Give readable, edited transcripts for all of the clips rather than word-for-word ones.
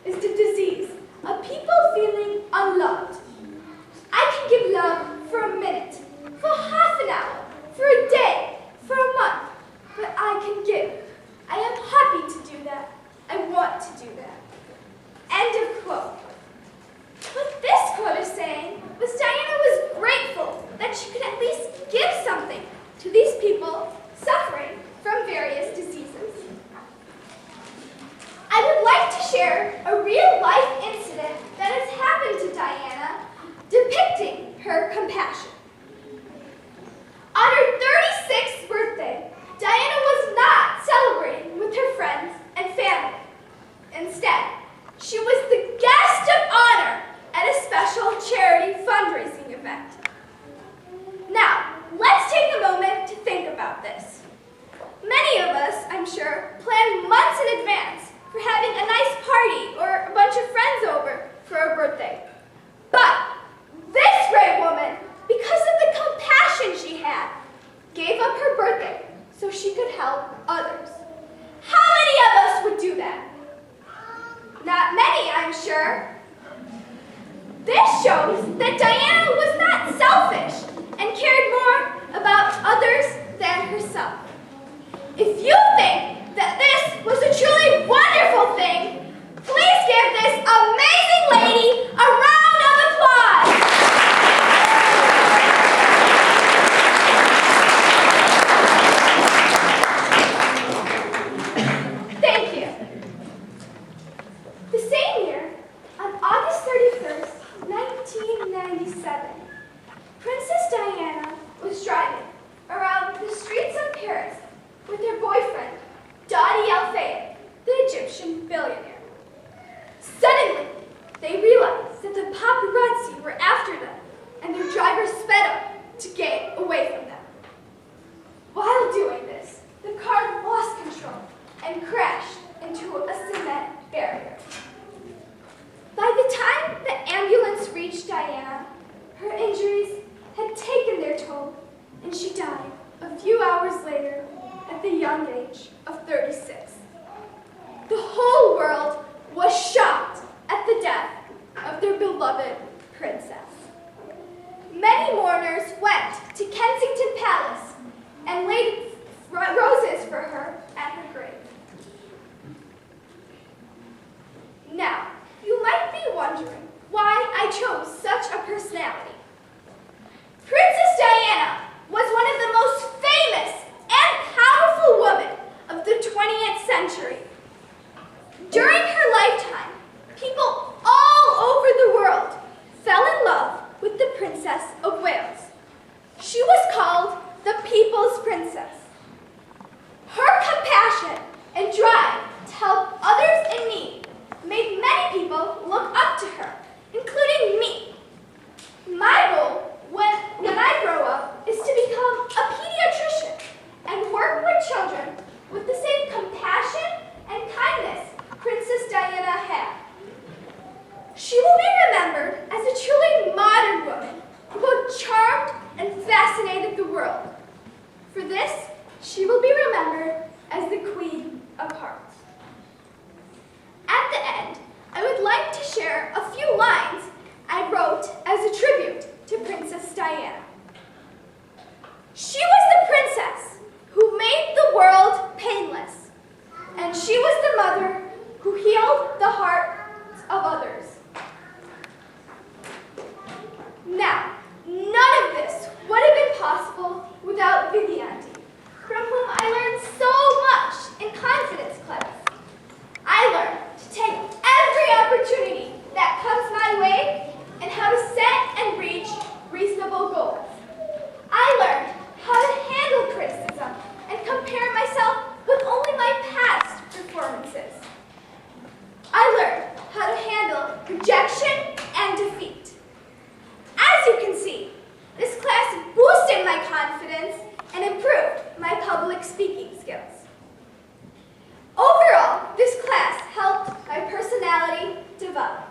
is the disease of people feeling unloved. I can give love for a minute, for half an hour, for a day, for a month, but I can give. I am happy to do that. I want to do that. End of quote. What this quote is saying was Diana was grateful that she could at least give something to these people suffering from various diseases. I would like to share a real-life incident that has happened to Diana, depicting her compassion. On her 36th birthday, Diana was not celebrating with her friends and family. Instead, she was the guest of honor at a special charity fundraising event. Now, let's take a moment to think about this. Many of us, I'm sure, plan months in advance for having a nice party or a bunch of friends over for a birthday. But this great woman, because of the compassion she had, gave up her birthday so she could help others. How many of us would do that? Not many, I'm sure. This shows that Diana was not selfish and cared more about others than herself. If you think that this was a truly wonderful thing, please give this amazing lady a round of applause. Thank you. The same year, on August 31st, 1997, Princess Diana was driving around the streets of Paris with her boyfriend, Dadi Al-Fayed, the Egyptian billionaire. Suddenly, they realized that the paparazzi were after them, and their driver sped up to get away from them. While doing this, the car lost control and crashed into a cement barrier. By the time the ambulance reached Diana, her injuries had taken their toll, and she died a few hours later at the young age of 36. The whole world was shocked at the death of their beloved princess. Many mourners went to Kensington Palace and laid roses for her at her grave. Now, you might be wondering why I chose such a personality. Princess Diana was one of the most famous and powerful women of the 20th century. During her lifetime, people all over the world fell in love with the Princess of Wales. She was called the People's Princess. Her compassion and drive to help others in need made many people look up to her, including me. My goal when I grow up is to become a pediatrician and work with children with the same compassion and kindness Princess Diana had. She will be remembered as a truly modern woman who both charmed and fascinated the world. For this, she will be remembered as the Queen of Hearts. At the end, I would like to share a few lines I wrote as a tribute to Princess Diana. She was the princess who made the world painless, and she was the mother who healed the hearts of others. Now, none of this would have been possible without Vivianti, from whom I learned so much in confidence class. I learned to take every opportunity that comes my way and how to set and reach reasonable goals. I learned how to handle criticism and compare myself with only my past performances. I learned how to handle rejection and defeat. As you can see, this class boosted my confidence and improved my public speaking skills. Overall, this class helped my personality develop.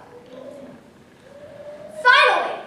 Finally,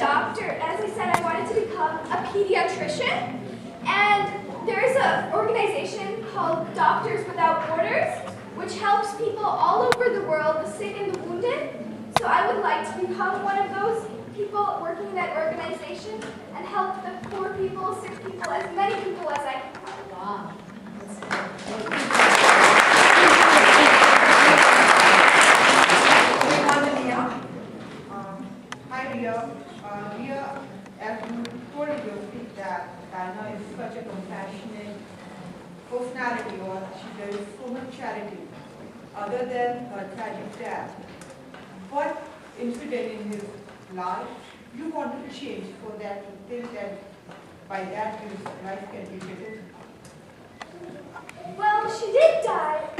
doctor, as I said, I wanted to become a pediatrician. And there's an organization called Doctors Without Borders, which helps people all over the world, the sick and the wounded. So I would like to become one of those people working in that organization and help the poor people, sick people, as many people as I can. Wow. Hi Riya. Riya, as you told in your speech that Diana is such a compassionate personality, or there is so much charity. Other than her tragic death, what incident in his life you want to change for that to think that by that his life can be better? Well, she did die a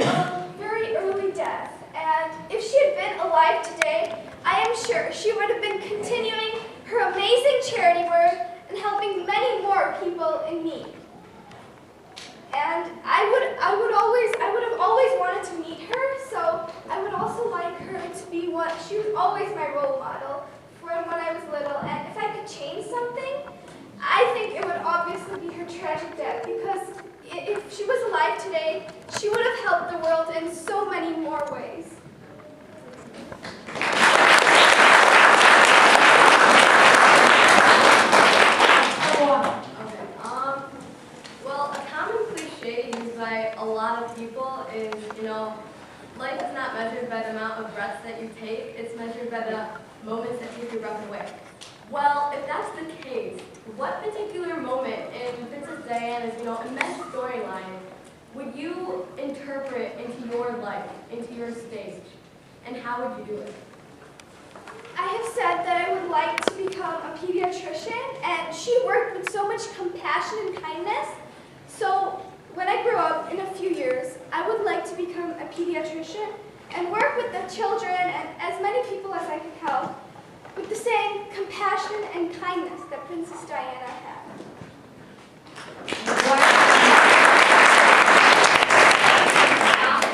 very early death, and if she had been alive today, I am sure she would have been continuing her amazing charity work and helping many more people in need. And I would have always wanted to meet her, so I would also like her to be what she was always my role model from when I was little. And if I could change something, I think it would obviously be her tragic death, because if she was alive today, she would have helped the world in so many more ways. Well, a common cliche used by a lot of people is, life is not measured by the amount of breaths that you take, it's measured by the moments that take your breath away. Well, if that's the case, what particular moment in Princess Diana's, immense storyline would you interpret into your life, into your stage, and how would you do it? I have said that I would like to become a pediatrician, and she worked with so much compassion and kindness. So when I grow up in a few years, I would like to become a pediatrician and work with the children and as many people as I can help with the same compassion and kindness that Princess Diana had.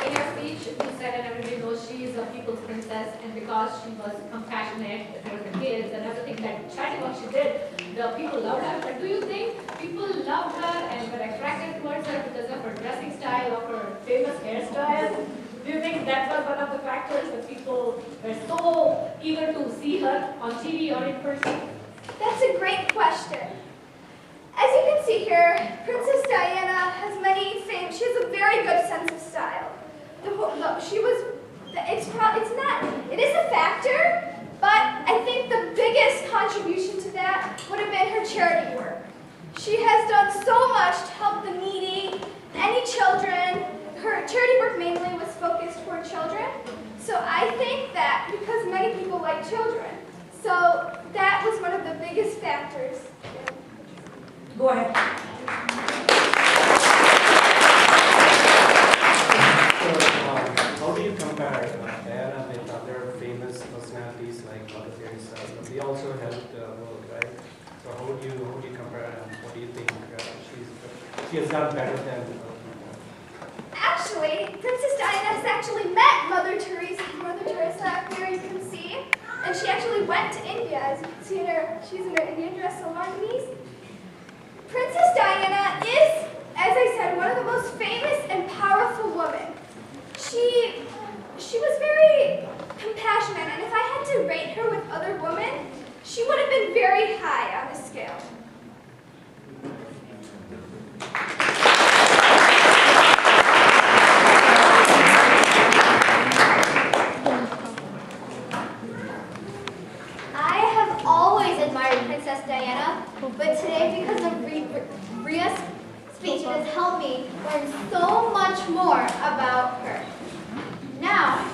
In your speech, you said that everybody knows she is a people's princess, and because she was compassionate towards the kids and everything that tragic what she did, the people loved her. But do you think people loved her and were attracted towards her because of her dressing style, of her famous hairstyle? Do you think that was one of the factors that people were so eager to see her on TV or in person? That's a great question. As you can see here, Princess Diana has many fame. She has a very good sense of style. It is a factor, but I think the biggest contribution to that would have been her charity work. She has done so much to help the needy, any children. Her charity work mainly was focused toward children. So I think that because many people like children, so that was one of the biggest factors. Go ahead. So, how do you compare Diana with other famous personalities like Mother Teresa? They also helped the world, right? So how do you compare and what do you think she has done better than Actually, Princess Diana has actually met Mother Teresa up here, you can see. And she actually went to India. As you can see she's in her Indian dress along these. Princess Diana is, as I said, one of the most famous and powerful women. She was very compassionate, and if I had to rate her with other women, she would have been very high on the scale. I have always admired Princess Diana, but today, because of Riya's speech, it has helped me learn so much more about her. Now,